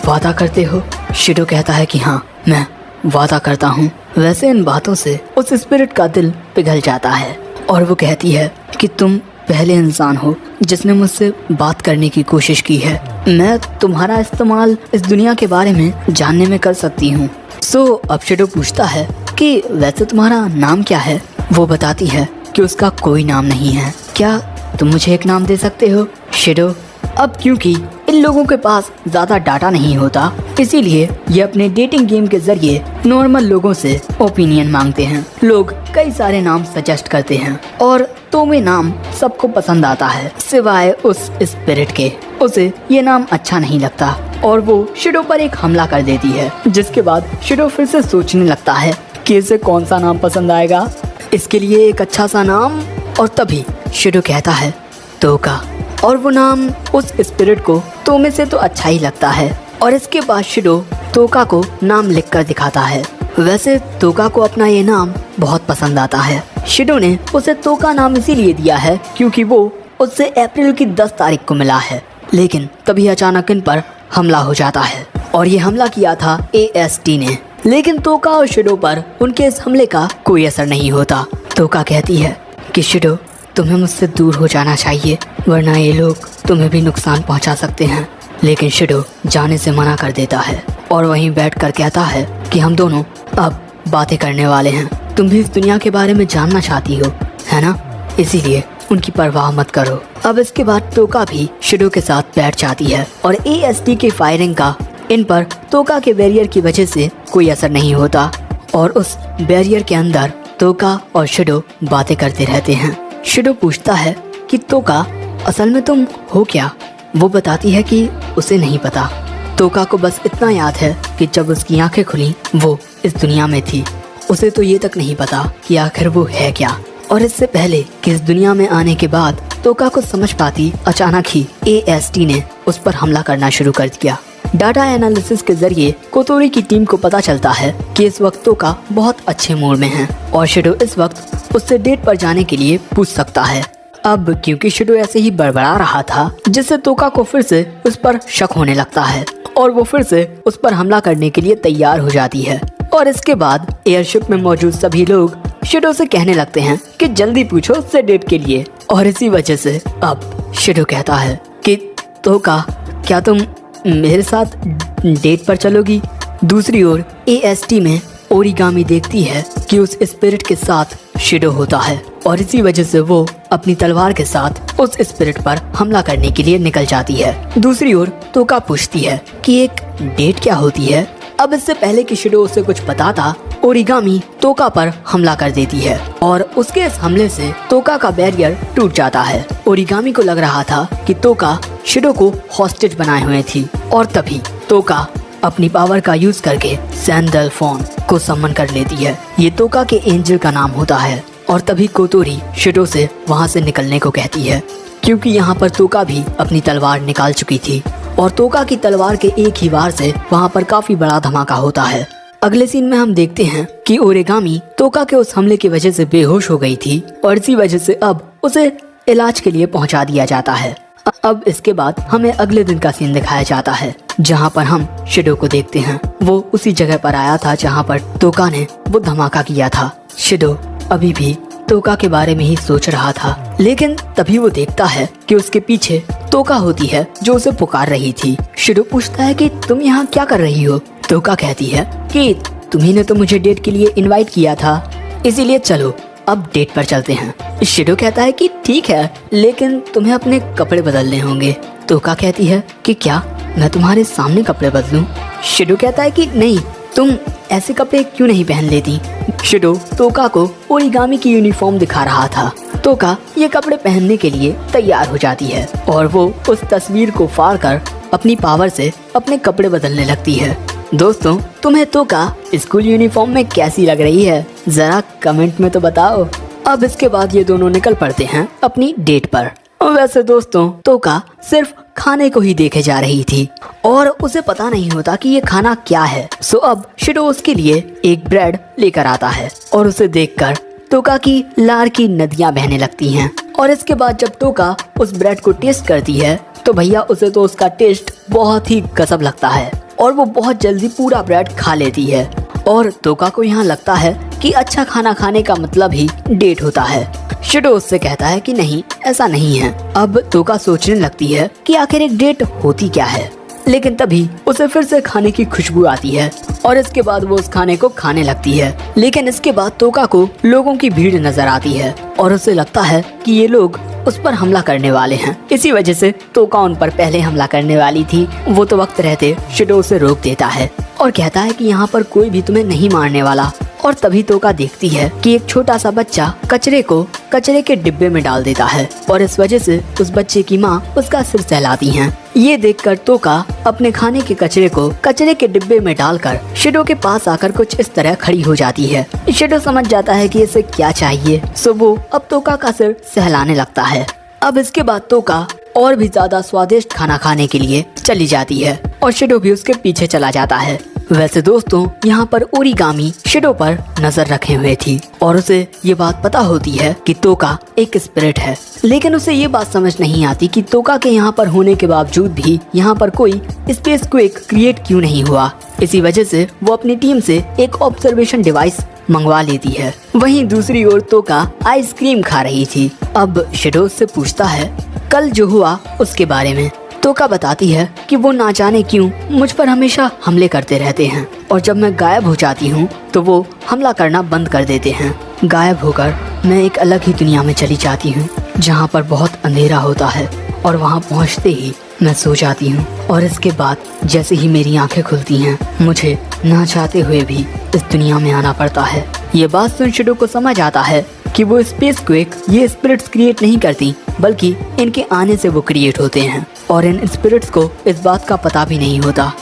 Speaker 1: वादा करते हो? शिडो कहता है कि हाँ, मैं वादा करता हूँ। वैसे इन बातों से उस स्पिरिट का दिल पिघल जाता है और वो कहती है कि तुम पहले इंसान हो जिसने मुझसे बात करने की कोशिश की है। मैं तुम्हारा इस्तेमाल इस दुनिया के बारे में जानने में कर सकती हूँ। सो अब शिडो पूछता है कि वैसे तुम्हारा नाम क्या है? वो बताती है कि उसका कोई नाम नहीं है। क्या तुम मुझे एक नाम दे सकते हो? शिडो अब क्योंकि इन लोगों के पास ज़्यादा डाटा नहीं होता, इसीलिए ये अपने डेटिंग गेम के जरिए नॉर्मल लोगों से ओपिनियन मांगते हैं। लोग कई सारे नाम सजेस्ट करते हैं और तोमे नाम सबको पसंद आता है सिवाय उस स्पिरिट के। उसे ये नाम अच्छा नहीं लगता और वो शिडो पर एक हमला कर देती है, जिसके बाद शिडो फिर से सोचने लगता है कि इसे कौन सा नाम पसंद आएगा, इसके लिए एक अच्छा सा नाम। और तभी शिडो कहता है तोका, और वो नाम उस स्पिरिट को तोमे से तो अच्छा ही लगता है। और इसके बाद शिडो तोका को नाम लिखकर दिखाता है। वैसे तोका को अपना ये नाम बहुत पसंद आता है। शिडो ने उसे तोका नाम इसीलिए दिया है क्योंकि वो उससे अप्रैल की 10 तारीख को मिला है। लेकिन तभी अचानक इन पर हमला हो जाता है और ये हमला किया था AST ने। लेकिन तोका और शिडो पर उनके इस हमले का कोई असर नहीं होता। तोका कहती है कि शिडो तुम्हें मुझसे दूर हो जाना चाहिए, वरना ये लोग तुम्हें भी नुकसान पहुंचा सकते हैं। लेकिन शिडो जाने से मना कर देता है और वहीं बैठकर कहता है कि हम दोनों अब बातें करने वाले हैं। तुम भी इस दुनिया के बारे में जानना चाहती हो, है ना? इसीलिए उनकी परवाह मत करो। अब इसके बाद तोका भी शिडो के साथ बैठ जाती है और AST की फायरिंग का इन पर तोका के बैरियर की वजह से कोई असर नहीं होता और उस बैरियर के अंदर तोका और शिडो बातें करते रहते हैं। शिडो पूछता है कि तोका असल में तुम हो क्या? वो बताती है कि उसे नहीं पता। तोका को बस इतना याद है कि जब उसकी आंखें खुली वो इस दुनिया में थी। उसे तो ये तक नहीं पता कि आखिर वो है क्या। और इससे पहले कि इस दुनिया में आने के बाद तोका को समझ पाती, अचानक ही AST ने उस पर हमला करना शुरू कर दिया। डाटा एनालिसिस के जरिए कोतोरी की टीम को पता चलता है कि इस वक्त तोका बहुत अच्छे मूड में है और शिडो इस वक्त उससे डेट पर जाने के लिए पूछ सकता है। अब क्योंकि शिडो ऐसे ही बड़बड़ा रहा था, जिससे तोका को फिर से उस पर शक होने लगता है और वो फिर से उस पर हमला करने के लिए तैयार हो जाती है। और इसके बाद एयरशिप में मौजूद सभी लोग शिडो से कहने लगते हैं कि जल्दी पूछो उससे डेट के लिए। और इसी वजह से अब शिडो कहता है कि तोका, क्या तुम मेरे साथ डेट पर चलोगी? दूसरी ओर AST में ओरिगामी देखती है कि उस स्पिरिट के साथ शिडो होता है और इसी वजह से वो अपनी तलवार के साथ उस स्पिरिट पर हमला करने के लिए निकल जाती है। दूसरी ओर तोका पूछती है कि एक डेट क्या होती है? अब इससे पहले कि शिडो उसे कुछ बताता, ओरिगामी तोका पर हमला कर देती है और उसके इस हमले से तोका का बैरियर टूट जाता है। ओरिगामी को लग रहा था कि तोका शिडो को हॉस्टेज बनाए हुए थी और तभी तोका अपनी पावर का यूज करके सैंडलफोन को समन कर लेती है। ये तोका के एंजल का नाम होता है और तभी कोतोरी शिडो से वहाँ से निकलने को कहती है, क्योंकि यहाँ पर तोका भी अपनी तलवार निकाल चुकी थी और तोका की तलवार के एक ही वार से वहाँ पर काफी बड़ा धमाका होता है। अगले सीन में हम देखते हैं कि ओरिगामी तोका के उस हमले की वजह से बेहोश हो गई थी और इसी वजह से अब उसे इलाज के लिए पहुंचा दिया जाता है। अब इसके बाद हमें अगले दिन का सीन दिखाया जाता है, जहां पर हम शिडो को देखते हैं। वो उसी जगह पर आया था जहां पर तोका ने वो धमाका किया था। शिडो अभी भी तोका के बारे में ही सोच रहा था, लेकिन तभी वो देखता है कि उसके पीछे तोका होती है जो उसे पुकार रही थी। शिडो पूछता है कि तुम यहाँ क्या कर रही हो? तोका कहती है कि तुम्ही ने तो मुझे डेट के लिए इनवाइट किया था, इसीलिए चलो अब डेट पर चलते हैं। शिडो कहता है कि ठीक है, लेकिन तुम्हें अपने कपड़े बदलने होंगे। तोका कहती है कि क्या मैं तुम्हारे सामने कपड़े बदलूं? शिडो कहता है कि नहीं, तुम ऐसे कपड़े क्यों नहीं पहन लेती? शिडो तोका को ओरिगामी की यूनिफॉर्म दिखा रहा था। तोका ये कपड़े पहनने के लिए तैयार हो जाती है और वो उस तस्वीर को फाड़ कर अपनी पावर से अपने कपड़े बदलने लगती है। दोस्तों, तुम्हें तोका स्कूल यूनिफॉर्म में कैसी लग रही है? जरा कमेंट में तो बताओ। अब इसके बाद ये दोनों निकल पड़ते हैं अपनी डेट पर। वैसे दोस्तों, तोका सिर्फ खाने को ही देखे जा रही थी और उसे पता नहीं होता कि ये खाना क्या है। सो अब शिडो उसके लिए एक ब्रेड लेकर आता है और उसे देखकर तोका की लार की नदियां बहने लगती हैं। और इसके बाद जब तोका उस ब्रेड को टेस्ट करती है तो भैया उसे तो उसका टेस्ट बहुत ही गजब लगता है और वो बहुत जल्दी पूरा ब्रेड खा लेती है। और तोका को यहाँ लगता है कि अच्छा खाना खाने का मतलब ही डेट होता है। शिडो उससे कहता है कि नहीं, ऐसा नहीं है। अब तोका सोचने लगती है कि आखिर एक डेट होती क्या है, लेकिन तभी उसे फिर से खाने की खुशबू आती है और इसके बाद वो उस खाने को खाने लगती है। लेकिन इसके बाद तोका को लोगों की भीड़ नजर आती है और उसे लगता है कि ये लोग उस पर हमला करने वाले हैं। इसी वजह से तोका उन पर पहले हमला करने वाली थी। वो तो वक्त रहते शिडो उसे रोक देता है और कहता है कि यहाँ पर कोई भी तुम्हें नहीं मारने वाला। और तभी तोका देखती है कि एक छोटा सा बच्चा कचरे को कचरे के डिब्बे में डाल देता है और इस वजह से उस बच्चे की माँ उसका सिर सहलाती हैं। ये देखकर तोका अपने खाने के कचरे को कचरे के डिब्बे में डालकर शिडो के पास आकर कुछ इस तरह खड़ी हो जाती है। शिडो समझ जाता है कि इसे क्या चाहिए, सो वो अब तोका का सिर सहलाने लगता है। अब इसके बाद तोका और भी ज्यादा स्वादिष्ट खाना खाने के लिए चली जाती है और शिडो भी उसके पीछे चला जाता है। वैसे दोस्तों, यहाँ पर ओरिगामी शिडो पर नजर रखे हुए थी और उसे ये बात पता होती है कि तोका एक स्पिरिट है, लेकिन उसे ये बात समझ नहीं आती कि तोका के यहाँ पर होने के बावजूद भी यहाँ पर कोई स्पेस क्वेक क्रिएट क्यों नहीं हुआ। इसी वजह से वो अपनी टीम से एक ऑब्जर्वेशन डिवाइस मंगवा लेती है। वहीं दूसरी ओर तोका आइसक्रीम खा रही थी। अब शिडो से पूछता है कल जो हुआ उसके बारे में। तोका बताती है कि वो ना जाने क्यों मुझ पर हमेशा हमले करते रहते हैं और जब मैं गायब हो जाती हूँ तो वो हमला करना बंद कर देते हैं। गायब होकर मैं एक अलग ही दुनिया में चली जाती हूँ जहाँ पर बहुत अंधेरा होता है और वहाँ पहुँचते ही मैं सो जाती हूँ। और इसके बाद जैसे ही मेरी आंखें खुलती हैं मुझे ना चाहते हुए भी इस दुनिया में आना पड़ता है। ये बात सुन शिडो को समझ आता है कि वो स्पेस क्वेक ये स्पिरिट्स क्रिएट नहीं करती बल्कि इनके आने से वो क्रिएट होते हैं और इन स्पिरिट्स को इस बात का पता भी नहीं होता।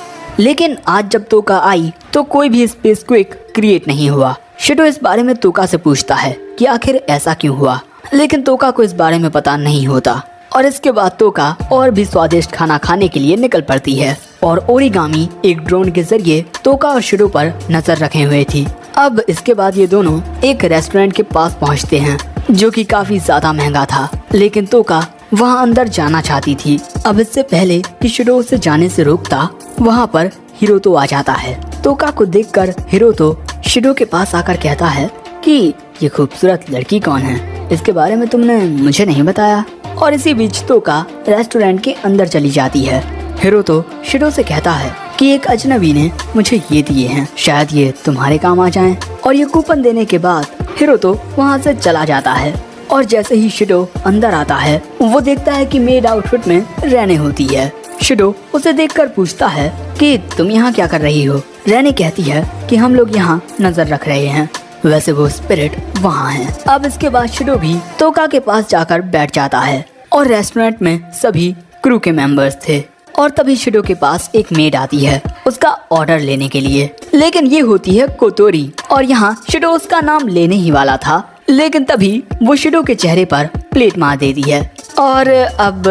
Speaker 1: लेकिन आज जब तोका आई तो कोई भी स्पेस क्वेक क्रिएट नहीं हुआ। शिडो इस बारे में तोका से पूछता है कि आखिर ऐसा क्यों हुआ, लेकिन तोका को इस बारे में पता नहीं होता। और इसके बाद तोका और भी स्वादिष्ट खाना खाने के लिए निकल पड़ती है और ओरिगामी एक ड्रोन के जरिए तोका और शिडो पर नजर रखे हुए थी। अब इसके बाद ये दोनों एक रेस्टोरेंट के पास पहुंचते हैं जो कि काफी ज्यादा महंगा था, लेकिन तोका वहां अंदर जाना चाहती थी। अब इससे पहले कि शिडो उसे जाने से रोकता वहां पर हिरोतो आ जाता है। तोका को देखकर हिरोतो शिडो के पास आकर कहता है कि ये खूबसूरत लड़की कौन है, इसके बारे में तुमने मुझे नहीं बताया। और इसी बीच तोका रेस्टोरेंट के अंदर चली जाती है। हिरोतो शिडो से कहता है कि एक अजनबी ने मुझे ये दिए हैं, शायद ये तुम्हारे काम आ जाएं। और ये कूपन देने के बाद हिरोतो वहाँ से चला जाता है और जैसे ही शिडो अंदर आता है वो देखता है कि मेड आउटफिट में रेने होती है। शिडो उसे देखकर पूछता है कि तुम यहाँ क्या कर रही हो। रेने कहती है कि हम लोग यहाँ नजर रख रहे हैं, वैसे वो स्पिरिट वहाँ है। अब इसके बाद शिडो भी तोका के पास जाकर बैठ जाता है और रेस्टोरेंट में सभी क्रू के मेंबर्स थे और तभी शिडो के पास एक मेड आती है उसका ऑर्डर लेने के लिए, लेकिन ये होती है कोतोरी। और यहाँ शिडो उसका नाम लेने ही वाला था, लेकिन तभी वो शिडो के चेहरे पर प्लेट मार देती है। और अब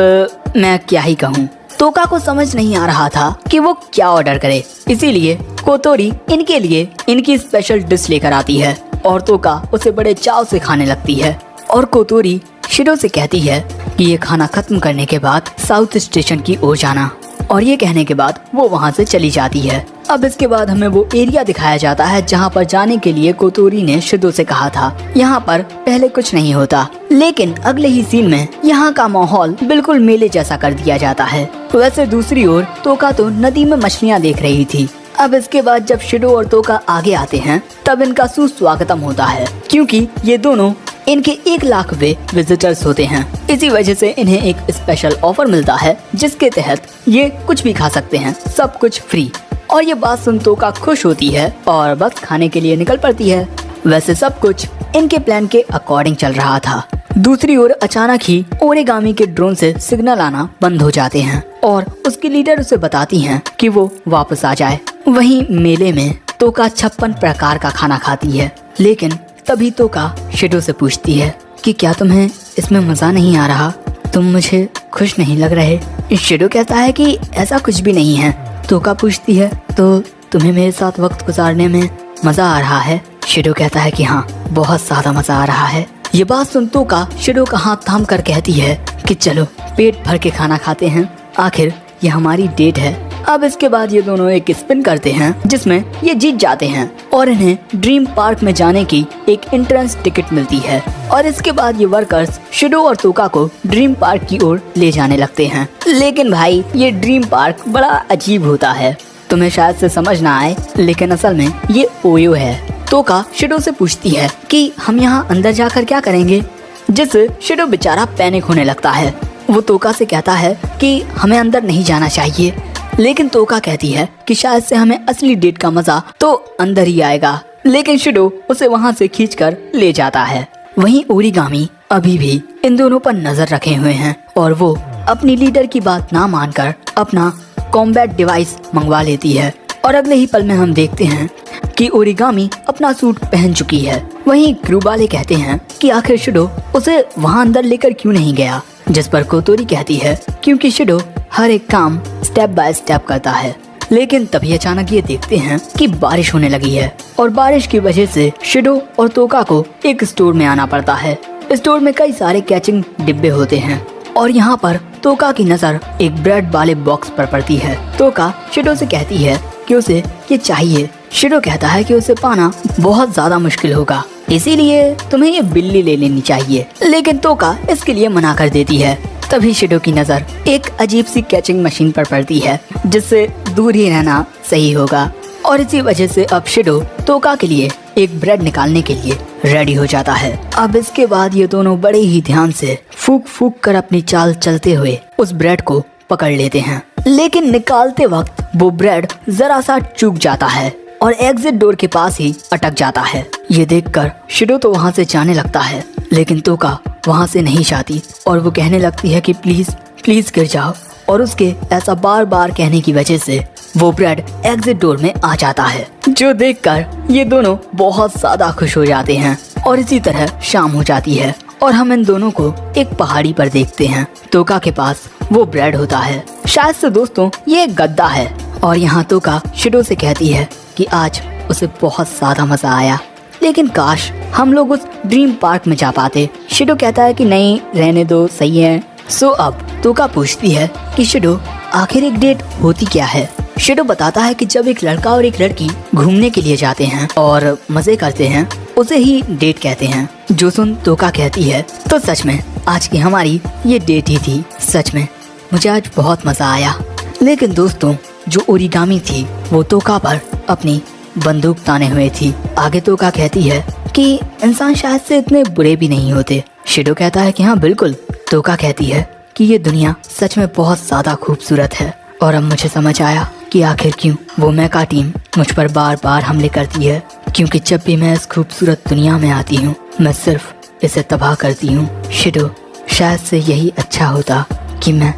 Speaker 1: मैं क्या ही कहूँ, तोका को समझ नहीं आ रहा था कि वो क्या ऑर्डर करे, इसीलिए कोतोरी इनके लिए इनकी स्पेशल डिश लेकर आती है और तोका उसे बड़े चाव से खाने लगती है। और कोतोरी शिडो से कहती है कि ये खाना खत्म करने के बाद साउथ स्टेशन की ओर जाना, और ये कहने के बाद वो वहाँ से चली जाती है। अब इसके बाद हमें वो एरिया दिखाया जाता है जहाँ पर जाने के लिए कोतोरी ने शिडो से कहा था। यहाँ पर पहले कुछ नहीं होता, लेकिन अगले ही सीन में यहाँ का माहौल बिल्कुल मेले जैसा कर दिया जाता है। वैसे दूसरी ओर तोका तो नदी में मछलियाँ देख रही थी। अब इसके बाद जब शिडो और तोका आगे आते हैं तब इनका सुस्वागतम होता है, क्योंकि ये दोनों इनके 1,00,000वें विजिटर्स होते हैं। इसी वजह से इन्हें एक स्पेशल ऑफर मिलता है जिसके तहत ये कुछ भी खा सकते हैं, सब कुछ फ्री। और ये बात सुन तोका खुश होती है और बस खाने के लिए निकल पड़ती है। वैसे सब कुछ इनके प्लान के अकॉर्डिंग चल रहा था। दूसरी ओर अचानक ही ओरिगामी के ड्रोन से सिग्नल आना बंद हो जाते हैं और उसकी लीडर उसे बताती हैं कि वो वापस आ जाए। वहीं मेले में तोका 56 प्रकार का खाना खाती है, लेकिन तभी तोका शिडो से पूछती है कि क्या तुम्हें इसमें मजा नहीं आ रहा, तुम मुझे खुश नहीं लग रहे। शिडो कहता है कि ऐसा कुछ भी नहीं है। तोका पूछती है तो तुम्हें मेरे साथ वक्त गुजारने में मजा आ रहा है। शिडो कहता है कि हाँ, बहुत ज्यादा मजा आ रहा है। ये बात सुन तोका शिडो का हाथ थाम कर कहती है कि चलो पेट भर के खाना खाते हैं, आखिर ये हमारी डेट है। अब इसके बाद ये दोनों एक स्पिन करते हैं जिसमें ये जीत जाते हैं और इन्हें ड्रीम पार्क में जाने की एक एंट्रेंस टिकट मिलती है। और इसके बाद ये वर्कर्स शिडो और तोका को ड्रीम पार्क की ओर ले जाने लगते हैं। लेकिन भाई ये ड्रीम पार्क बड़ा अजीब होता है, तुम्हें शायद से समझ ना आए, लेकिन असल में ये ओयो है। तोका शिडो से पूछती है कि हम यहाँ अंदर जाकर क्या करेंगे, जिससे शिडो बेचारा पैनिक होने लगता है। वो तोका से कहता है कि हमें अंदर नहीं जाना चाहिए, लेकिन तोका कहती है कि शायद से हमें असली डेट का मजा तो अंदर ही आएगा। लेकिन शिडो उसे वहाँ से खींचकर ले जाता है। वहीं ओरिगामी अभी भी इन दोनों पर नजर रखे हुए हैं और वो अपनी लीडर की बात ना मानकर अपना कॉम्बैट डिवाइस मंगवा लेती है। और अगले ही पल में हम देखते हैं कि ओरिगामी अपना सूट पहन चुकी है। वहीं क्रू वाले कहते हैं कि आखिर शिडो उसे वहाँ अंदर लेकर क्यों नहीं गया, जिस पर कोतोरी कहती है क्योंकि शिडो हर एक काम स्टेप बाय स्टेप करता है। लेकिन तभी अचानक ये देखते हैं कि बारिश होने लगी है और बारिश की वजह से शिडो और तोका को एक स्टोर में आना पड़ता है। स्टोर में कई सारे कैचिंग डिब्बे होते हैं और यहाँ पर तोका की नजर एक ब्रेड वाले बॉक्स पर पड़ती है। तोका शिडो से कहती है कि उसे ये चाहिए। शिडो कहता है कि उसे पाना बहुत ज्यादा मुश्किल होगा, इसीलिए तुम्हें ये बिल्ली ले लेनी चाहिए। लेकिन तोका इसके लिए मना कर देती है। तभी शिडो की नजर एक अजीब सी कैचिंग मशीन पर पड़ती है, जिससे दूर ही रहना सही होगा। और इसी वजह से अब शिडो तोका के लिए एक ब्रेड निकालने के लिए रेडी हो जाता है। अब इसके बाद ये दोनों बड़े ही ध्यान से फूक फूक कर अपनी चाल चलते हुए उस ब्रेड को पकड़ लेते हैं, लेकिन निकालते वक्त वो ब्रेड जरा सा चूक जाता है और एग्जिट डोर के पास ही अटक जाता है। ये देखकर शिडो तो वहाँ से जाने लगता है, लेकिन तोका वहाँ से नहीं जाती और वो कहने लगती है कि प्लीज प्लीज गिर जाओ। और उसके ऐसा बार बार कहने की वजह से वो ब्रेड एग्जिट डोर में आ जाता है, जो देखकर ये दोनों बहुत ज्यादा खुश हो जाते हैं। और इसी तरह शाम हो जाती है और हम इन दोनों को एक पहाड़ी पर देखते हैं। तोका के पास वो ब्रेड होता है, शायद से दोस्तों ये एक गद्दा है। और यहाँ तोका शिडो से कहती है कि आज उसे बहुत ज्यादा मजा आया, लेकिन काश हम लोग उस ड्रीम पार्क में जा पाते। शिडो कहता है कि नहीं, रहने दो, सही है। सो अब तोका पूछती है कि शिडो आखिर एक डेट होती क्या है। शिडो बताता है कि जब एक लड़का और एक लड़की घूमने के लिए जाते हैं और मजे करते हैं, उसे ही डेट कहते हैं। जो सुन तोका कहती है तो सच में आज की हमारी ये डेट ही थी। सच में मुझे आज बहुत मजा आया। लेकिन दोस्तों जो ओरिगामी थी वो तोका पर अपनी बंदूक ताने हुए थी। आगे तोका कहती है कि इंसान शायद से इतने बुरे भी नहीं होते। शिडो कहता है कि हाँ बिल्कुल। तोका कहती है कि ये दुनिया सच में बहुत ज्यादा खूबसूरत है और अब मुझे समझ आया कि आखिर क्यों वो मेका टीम मुझ पर बार बार हमले करती है, क्योंकि जब भी मैं इस खूबसूरत दुनिया में आती हूँ मैं सिर्फ इसे तबाह करती हूँ। शिडो शायद से यही अच्छा होता कि मैं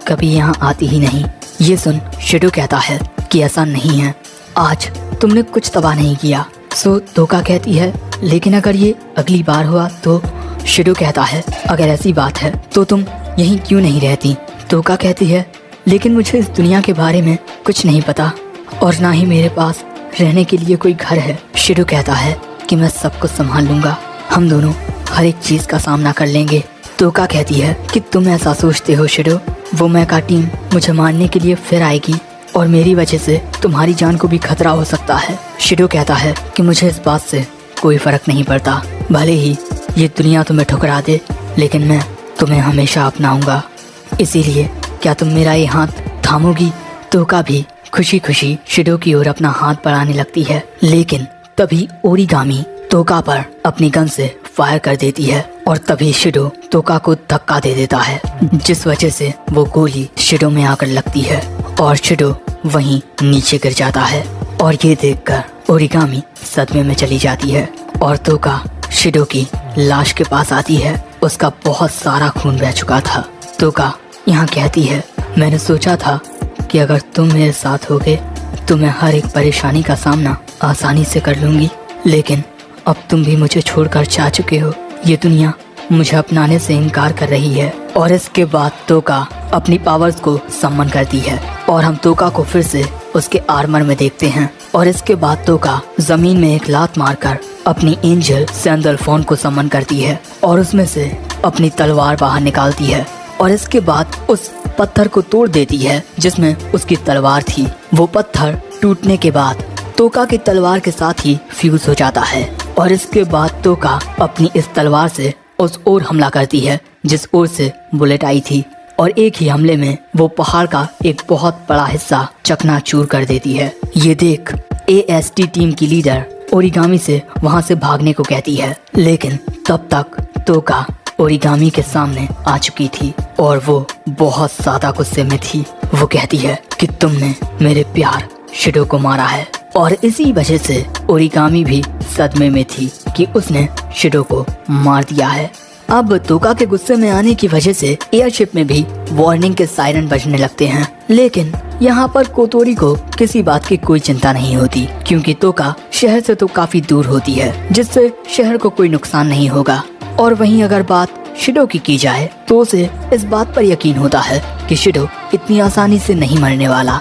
Speaker 1: कभी यहाँ आती ही नहीं। ये सुन शिडो कहता है कि ऐसा नहीं है, आज तुमने कुछ तबाह नहीं किया। सो तोका कहती है लेकिन अगर ये अगली बार हुआ तो। शिडो कहता है अगर ऐसी बात है तो तुम यहीं क्यों नहीं रहती। तोका कहती है लेकिन मुझे इस दुनिया के बारे में कुछ नहीं पता और ना ही मेरे पास रहने के लिए कोई घर है। शिडो कहता है कि मैं सब कुछ संभाल लूंगा, हम दोनों हर एक चीज का सामना कर लेंगे। तोका कहती है कि तुम ऐसा सोचते हो शिडो, वो मेका टीम मुझे मारने के लिए फिर आएगी और मेरी वजह से तुम्हारी जान को भी खतरा हो सकता है। शिडो कहता है कि मुझे इस बात से कोई फर्क नहीं पड़ता, भले ही ये दुनिया तुम्हें ठुकरा दे, लेकिन मैं तुम्हें हमेशा अपनाऊंगा। इसीलिए क्या तुम मेरा ये हाथ थामोगी। तोका भी खुशी खुशी शिडो की ओर अपना हाथ बढ़ाने लगती है, लेकिन तभी ओरिगामी तोका पर अपनी गन से फायर कर देती है और तभी शिडो तोका को धक्का दे देता है, जिस वजह से वो गोली शिडो में आकर लगती है और शिडो वहीं नीचे गिर जाता है। और ये देखकर ओरिगामी सदमे में चली जाती है और तोका शिडो की लाश के पास आती है। उसका बहुत सारा खून बह चुका था। तोका यहाँ कहती है मैंने सोचा था कि अगर तुम मेरे साथ होगे तो मैं हर एक परेशानी का सामना आसानी से कर लूंगी, लेकिन अब तुम भी मुझे छोड़कर जा चुके हो। ये दुनिया मुझे अपनाने से इनकार कर रही है। और इसके बाद तोका अपनी पावर्स को सम्मन करती है और हम तोका को फिर से उसके आर्मर में देखते हैं। और इसके बाद तोका जमीन में एक लात मारकर अपनी एंजल सैंडलफोन को सम्मन करती है और उसमें से अपनी तलवार बाहर निकालती है और इसके बाद उस पत्थर को तोड़ देती है जिसमें उसकी तलवार थी। वो पत्थर टूटने के बाद तोका की तलवार के साथ ही फ्यूज हो जाता है और इसके बाद तोका अपनी इस तलवार से उस ओर हमला करती है जिस ओर से बुलेट आई थी और एक ही हमले में वो पहाड़ का एक बहुत बड़ा हिस्सा चकनाचूर कर देती है। ये देख AST टीम की लीडर ओरिगामी से वहाँ से भागने को कहती है, लेकिन तब तक तोका ओरिगामी के सामने आ चुकी थी और वो बहुत ज्यादा गुस्से में थी। वो कहती है कि तुमने मेरे प्यार शिडो को मारा है और इसी वजह से ओरिगामी भी सदमे में थी कि उसने शिडो को मार दिया है। अब तोका के गुस्से में आने की वजह से एयरशिप में भी वार्निंग के सायरन बजने लगते हैं, लेकिन यहाँ पर कोतोरी को किसी बात की कोई चिंता नहीं होती क्योंकि तोका शहर से तो काफी दूर होती है जिससे शहर को कोई नुकसान नहीं होगा। और वहीं अगर बात शिडो की जाए तो उसे इस बात पर यकीन होता है कि शिडो इतनी आसानी से नहीं मरने वाला।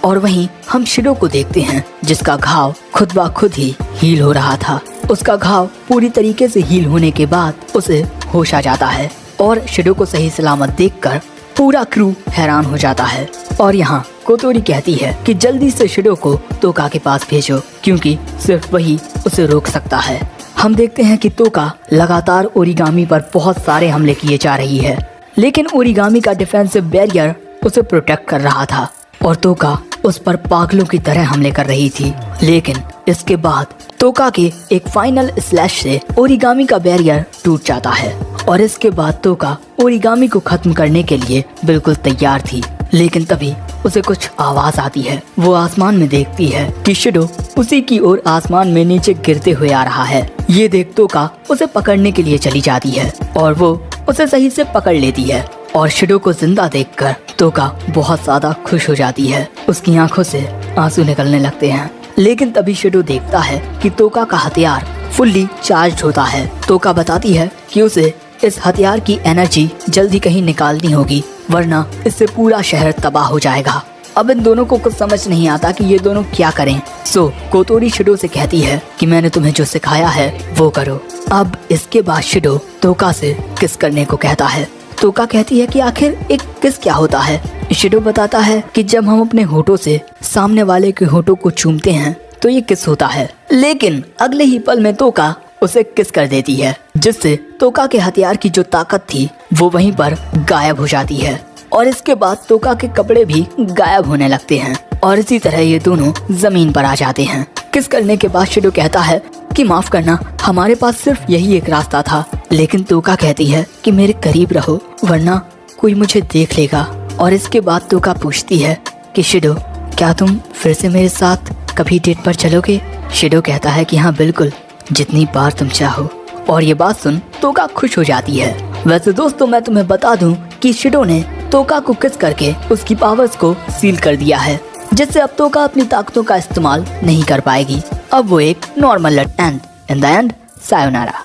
Speaker 1: और वहीं हम शिडो को देखते हैं जिसका घाव खुद ब खुद ही हील हो रहा था। उसका घाव पूरी तरीके से हील होने के बाद उसे होश आ जाता है और शिडो को सही सलामत देखकर पूरा क्रू हैरान हो जाता है। और यहाँ कोतोरी कहती है कि जल्दी से शिडो को तोका के पास भेजो क्योंकि सिर्फ वही उसे रोक सकता है। हम देखते हैं कि तोका लगातार ओरिगामी पर बहुत सारे हमले किए जा रही है, लेकिन ओरिगामी का डिफेंसिव बैरियर उसे प्रोटेक्ट कर रहा था और तोका उस पर पागलों की तरह हमले कर रही थी। लेकिन इसके बाद तोका के एक फाइनल स्लैश से ओरिगामी का बैरियर टूट जाता है और इसके बाद तोका ओरिगामी को खत्म करने के लिए बिल्कुल तैयार थी। लेकिन तभी उसे कुछ आवाज आती है। वो आसमान में देखती है कि शिडो उसी की ओर आसमान में नीचे गिरते हुए आ रहा है। ये देख तोका उसे पकड़ने के लिए चली जाती है और वो उसे सही से पकड़ लेती है और शिडो को जिंदा देखकर तोका बहुत ज्यादा खुश हो जाती है। उसकी आंखों से आंसू निकलने लगते हैं। लेकिन तभी शिडो देखता है कि तोका का हथियार फुल्ली चार्ज होता है। तोका बताती है कि उसे इस हथियार की एनर्जी जल्दी कहीं निकालनी होगी, वरना इससे पूरा शहर तबाह हो जाएगा। अब इन दोनों को कुछ समझ नहीं आता कि ये दोनों क्या करें। सो कोतोरी शिडो से कहती है कि मैंने तुम्हें जो सिखाया है वो करो। अब इसके बाद शिडो तोका से किस करने को कहता है। तोका कहती है कि आखिर एक किस क्या होता है। शिडो बताता है कि जब हम अपने होठों से सामने वाले के होठों को चूमते हैं तो ये किस होता है। लेकिन अगले ही पल में तोका उसे किस कर देती है, जिससे तोका के हथियार की जो ताकत थी वो वहीं पर गायब हो जाती है और इसके बाद तोका के कपड़े भी गायब होने लगते हैं और इसी तरह ये दोनों जमीन पर आ जाते हैं। किस करने के बाद शिडो कहता है कि माफ करना, हमारे पास सिर्फ यही एक रास्ता था। लेकिन तोका कहती है कि मेरे करीब रहो वरना कोई मुझे देख लेगा। और इसके बाद तोका पूछती है कि शिडो, क्या तुम फिर से मेरे साथ कभी डेट पर चलोगे? शिडो कहता है कि हाँ बिल्कुल, जितनी बार तुम चाहो। और ये बात सुन तोका खुश हो जाती है। वैसे दोस्तों मैं तुम्हें बता दूं कि शिडो ने तोका को किस करके उसकी पावर्स को सील कर दिया है, जिससे अब तोका अपनी ताकतों का इस्तेमाल नहीं कर पाएगी। अब वो एक normal and in the end sayonara.